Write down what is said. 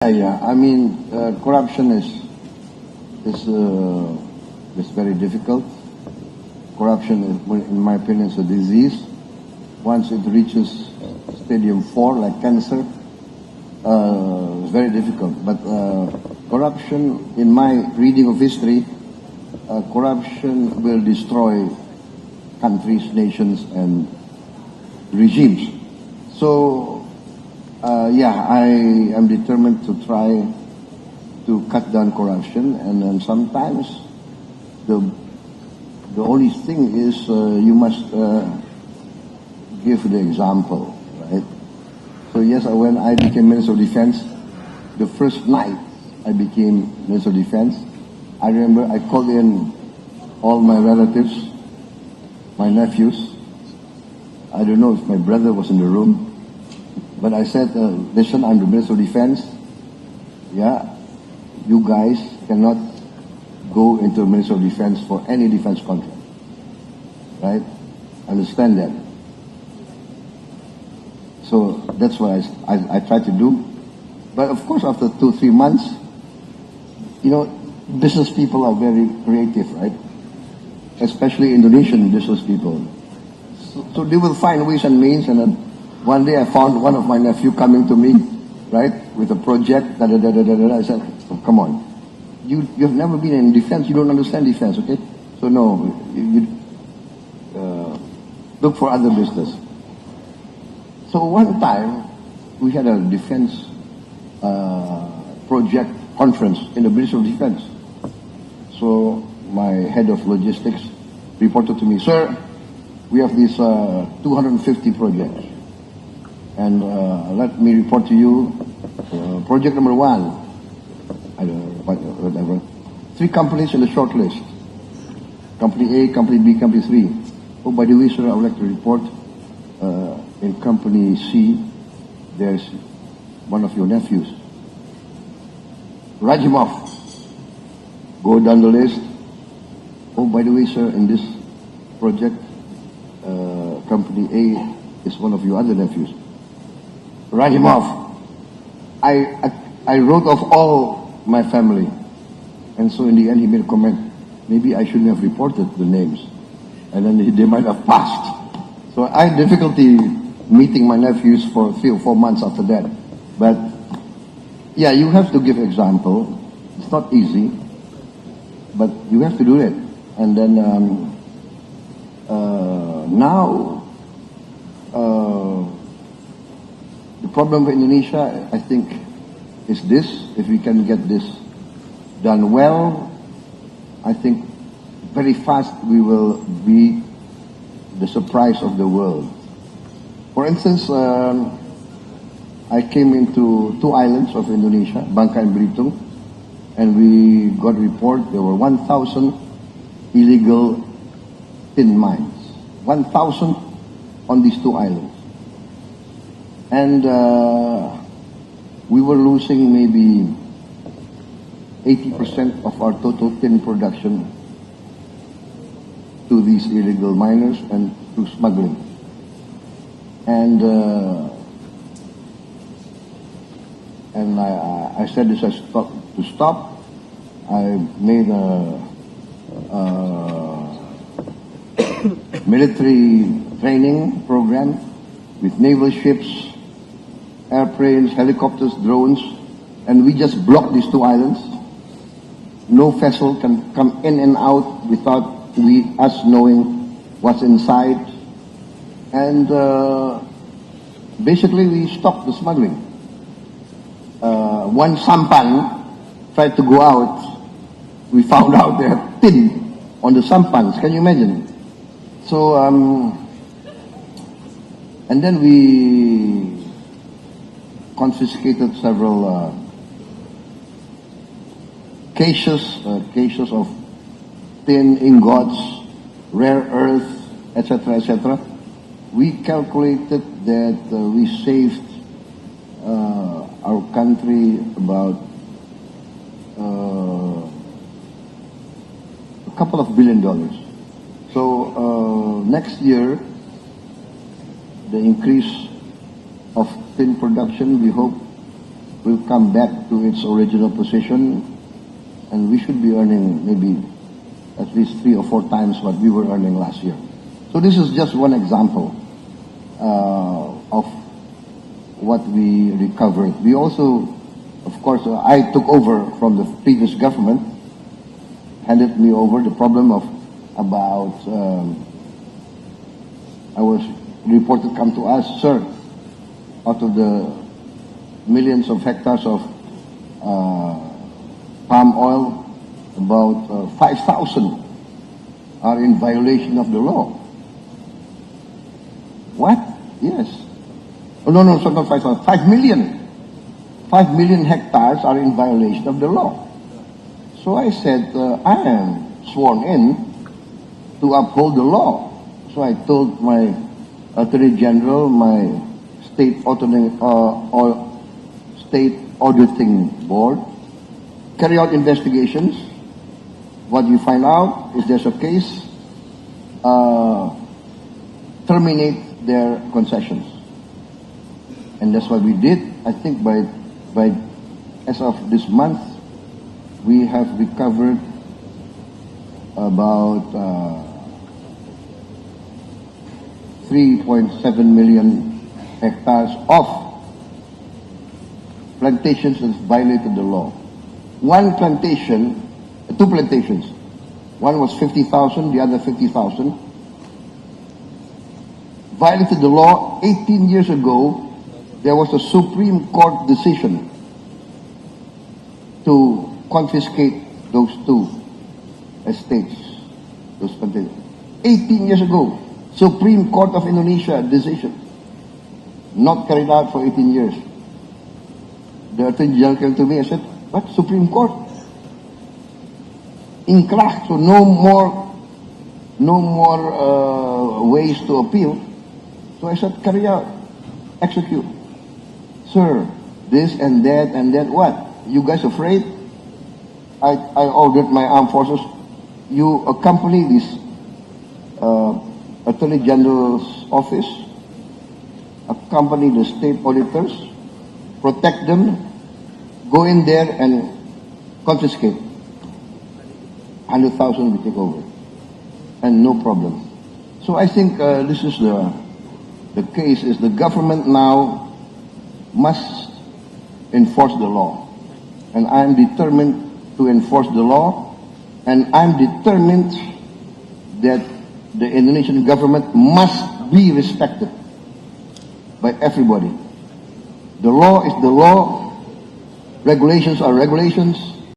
Yeah. I mean, corruption is very difficult. Corruption, in my opinion, is a disease. Once it reaches stadium 4, like cancer, it's very difficult. But corruption, in my reading of history, corruption will destroy countries, nations, and regimes. So, yeah, I am determined to try to cut down corruption, and then sometimes the only thing is you must give the example, right? So yes, when I became Minister of Defense, the first night I became Minister of Defense, I remember I called in all my relatives, my nephews. I don't know if my brother was in the room, but I said, listen, I'm the Minister of Defense. Yeah, you guys cannot go into the Minister of Defense for any defense contract. Right? Understand that. So that's what I try to do. But of course, after 2-3 months, you know, business people are very creative, right? Especially Indonesian business people. So they will find ways and means, and then one day I found one of my nephew coming to me, right, with a project, I said, oh, come on, you've never been in defense, you don't understand defense, okay? So no, you look for other business. So one time, we had a defense project conference in the Ministry of Defense. So my head of logistics reported to me, sir, we have these 250 projects. And let me report to you, project number 1, I don't know, whatever. 3 companies in the short list. Company A, Company B, Company 3. Oh, by the way, sir, I would like to report in Company C, there's one of your nephews. Write him off. Go down the list. Oh, by the way, sir, in this project, Company A is one of your other nephews. Write him off. I wrote off all my family. And so in the end he made a comment, maybe I shouldn't have reported the names. And then they might have passed. So I had difficulty meeting my nephews for 3 or 4 months after that. But yeah, you have to give example. It's not easy, but you have to do it. And then now, the problem with Indonesia, I think, is this. If we can get this done well, I think very fast we will be the surprise of the world. For instance, I came into 2 islands of Indonesia, Bangka and Belitung, and we got a report there were 1,000 illegal tin mines. 1,000 on these 2 islands. And we were losing maybe 80% of our total tin production to these illegal miners and to smuggling. And I said this has to stop. I made a military training program with naval ships, airplanes, helicopters, drones, and we just blocked these 2 islands. No vessel can come in and out without us knowing what's inside. And basically we stopped the smuggling. One sampan tried to go out. We found out there are tin on the sampans. Can you imagine? So, and then we confiscated several cases of tin ingots, rare earth, etc., etc. We calculated that we saved our country about a couple of $1 billion. So next year, the increase of tin production, we hope will come back to its original position, and we should be earning maybe at least 3 or 4 times what we were earning last year. So this is just one example of what we recovered. We also, of course, I took over from the previous government, handed me over the problem of about, I was reported come to us, sir, out of the millions of hectares of palm oil, about 5,000 are in violation of the law. What? Yes. Oh, no, so not 5,000, 5 million. 5 million hectares are in violation of the law. So I said, I am sworn in to uphold the law. So I told my Attorney General, my state auditing board, carry out investigations. What you find out is there's a case, terminate their concessions. And that's what we did. I think by as of this month, we have recovered about 3.7 million hectares of plantations that violated the law. One plantation, 2 plantations, one was 50,000, the other 50,000, violated the law. 18 years ago, there was a Supreme Court decision to confiscate those 2 estates, those plantations. 18 years ago, Supreme Court of Indonesia decision, not carried out for 18 years. The Attorney General came to me and said, what, Supreme Court? Inkrah, so no more ways to appeal. So I said, carry out, execute. Sir, this and that, what? You guys afraid? I ordered my armed forces, you accompany this Attorney General's office, accompany the state auditors, protect them, go in there and confiscate. 100,000 we take over, and no problem. So I think this is the case is the government now must enforce the law, and I'm determined to enforce the law, and I'm determined that the Indonesian government must be respected by everybody. The law is the law, regulations are regulations,